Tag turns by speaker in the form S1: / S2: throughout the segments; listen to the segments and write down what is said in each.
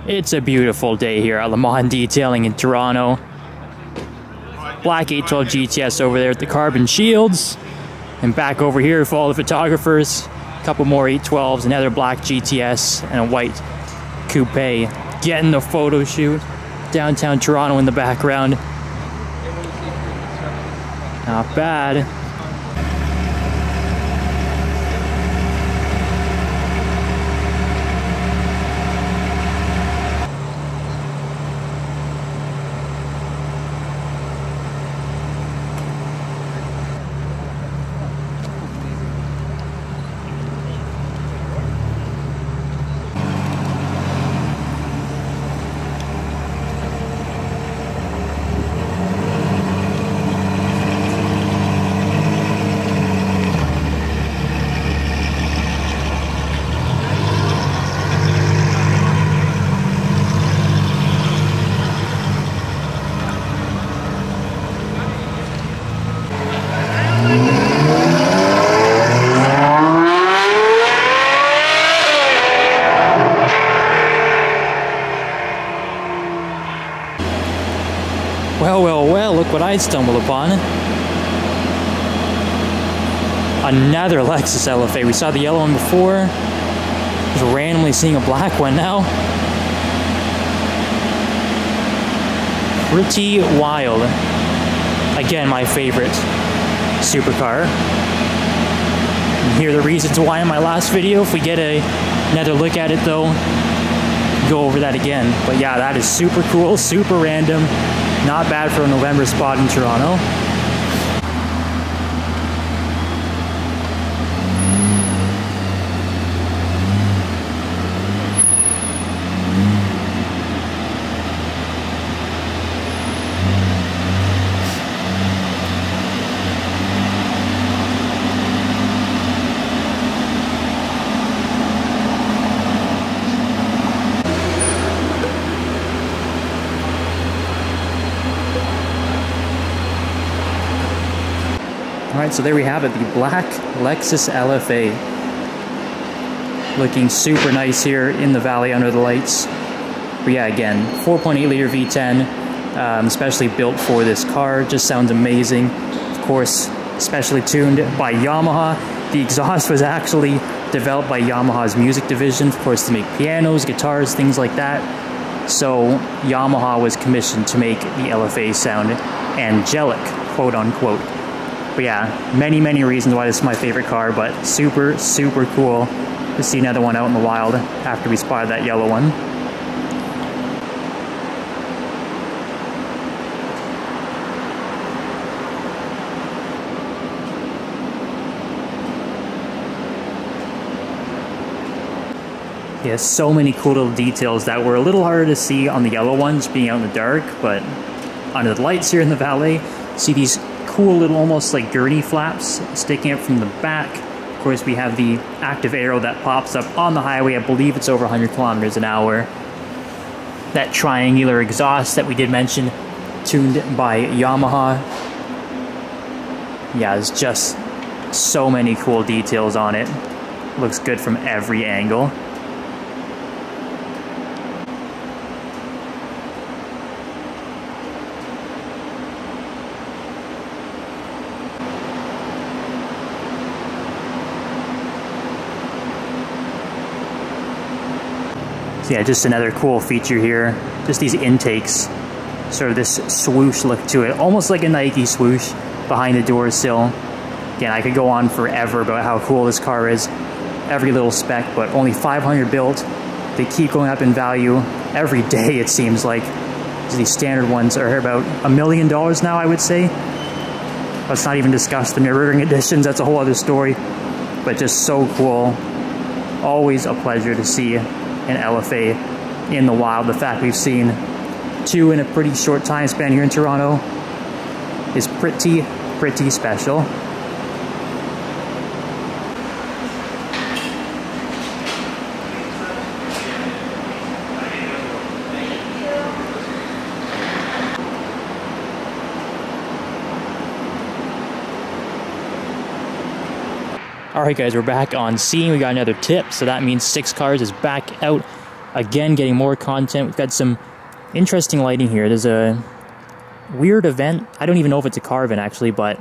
S1: It's a beautiful day here at Le Mans Detailing in Toronto. Black 812 GTS over there at the carbon shields. And back over here for all the photographers. A couple more 812s, another black GTS, and a white coupe. Getting the photo shoot. Downtown Toronto in the background. Not bad. Well, look what I stumbled upon. Another Lexus LFA. We saw the yellow one before. Just randomly seeing a black one now. Pretty wild. Again, my favorite supercar. And here are the reasons why in my last video. If we get another look at it though, go over that again. But yeah, that is super cool, super random. Not bad for a November spot in Toronto. Alright, so there we have it, the black Lexus LFA. Looking super nice here in the valley under the lights. But yeah, again, 4.8 liter V10, especially built for this car, just sounds amazing. Of course, specially tuned by Yamaha. The exhaust was actually developed by Yamaha's music division, of course, to make pianos, guitars, things like that. So Yamaha was commissioned to make the LFA sound angelic, quote unquote. But yeah, many reasons why this is my favorite car, but super cool to see another one out in the wild after we spotted that yellow one. Yeah, so many cool little details that were a little harder to see on the yellow ones being out in the dark, but under the lights here in the valet, see these cool little almost like gurney flaps sticking up from the back. Of course, we have the active arrow that pops up on the highway. I believe it's over 100 kilometers an hour. That triangular exhaust that we did mention, tuned by Yamaha. Yeah, there's just so many cool details on it. Looks good from every angle. Yeah, just another cool feature here. Just these intakes. Sort of this swoosh look to it. Almost like a Nike swoosh behind the door sill. Again, I could go on forever about how cool this car is. Every little spec, but only 500 built. They keep going up in value every day, it seems like. These standard ones are about $1 million now, I would say. Let's not even discuss the mirroring editions. That's a whole other story. But just so cool. Always a pleasure to see an LFA in the wild. The fact we've seen two in a pretty short time span here in Toronto is pretty special. Alright guys, we're back on scene. We got another tip, so that means 6 cars is back out Again, getting more content. We've got some interesting lighting here. There's a weird event. I don't even know if it's a car event actually, but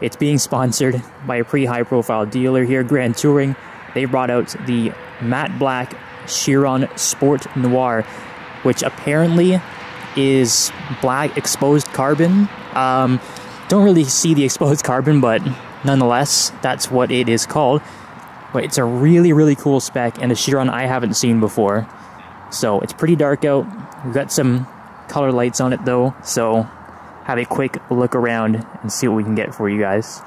S1: it's being sponsored by a pretty high profile dealer here, Grand Touring. They brought out the matte black Chiron Sport Noir, which apparently is black exposed carbon. Don't really see the exposed carbon, but nonetheless, that's what it is called. But it's a really, really cool spec and a Chiron I haven't seen before. So it's pretty dark out. We've got some color lights on it though, so have a quick look around and see what we can get for you guys.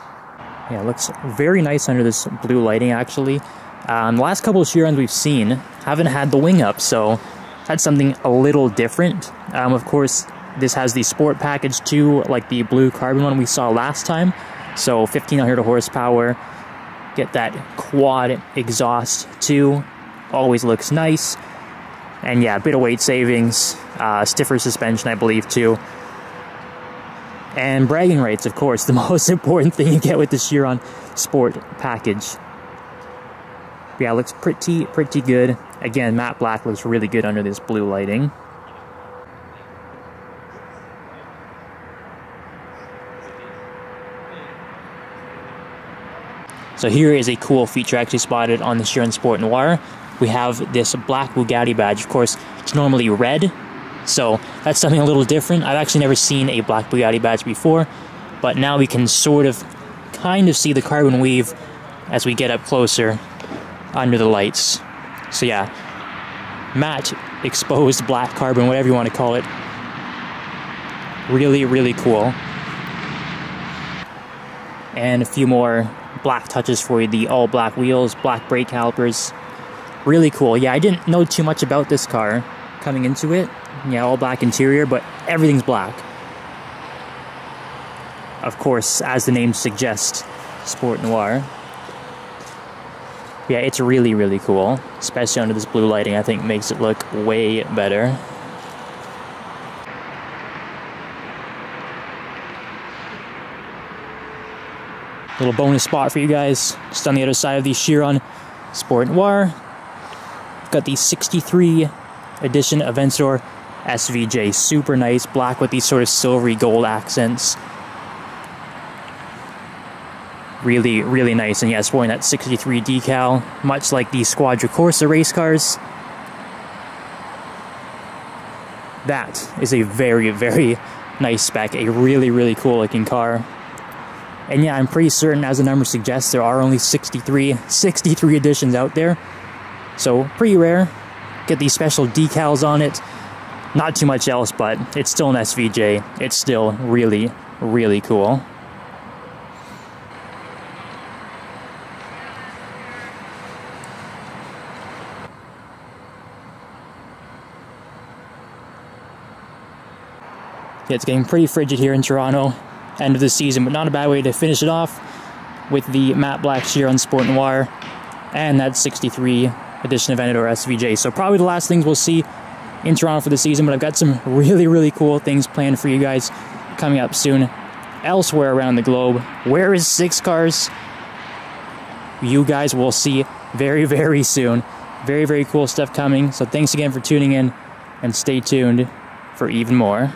S1: Yeah, it looks very nice under this blue lighting actually. The last couple of Chirons we've seen haven't had the wing up, so that's something a little different. Of course, this has the sport package too, like the blue carbon one we saw last time. So 1500 horsepower, get that quad exhaust too, always looks nice. And yeah, a bit of weight savings, stiffer suspension I believe too. And bragging rights, of course, the most important thing you get with the Chiron Sport package. Yeah, it looks pretty good. Again, matte black looks really good under this blue lighting. So here is a cool feature actually spotted on the Chiron Sport Noir. We have this black Bugatti badge. Of course, it's normally red, so that's something a little different. I've actually never seen a black Bugatti badge before, but now we can kind of see the carbon weave as we get up closer under the lights. So yeah, matte exposed black carbon, whatever you want to call it. Really, really cool. And a few more black touches for you. The all black wheels, black brake calipers. Really cool. Yeah, I didn't know too much about this car coming into it. Yeah, all black interior, but everything's black. Of course, as the name suggests, Sport Noir. Yeah, it's really, really cool. Especially under this blue lighting, I think makes it look way better. Little bonus spot for you guys, just on the other side of the Chiron Sport Noir. Got the 63 edition Aventador SVJ, super nice, black with these sort of silvery gold accents. Really, really nice, and yeah, sporting that 63 decal, much like the Squadra Corsa race cars. That is a very, very nice spec, a really, really cool looking car. And yeah, I'm pretty certain, as the number suggests, there are only 63 editions out there. So, pretty rare. Get these special decals on it. Not too much else, but it's still an SVJ. It's still really, really cool. Yeah, it's getting pretty frigid here in Toronto. End of the season, but not a bad way to finish it off with the matte black Chiron Sport Noir and that 63 edition of Aventador SVJ. So probably the last things we'll see in Toronto for the season, but I've got some really, really cool things planned for you guys coming up soon elsewhere around the globe. Where is 6 cars? You guys will see very, very soon. Very, very cool stuff coming. So thanks again for tuning in, and stay tuned for even more.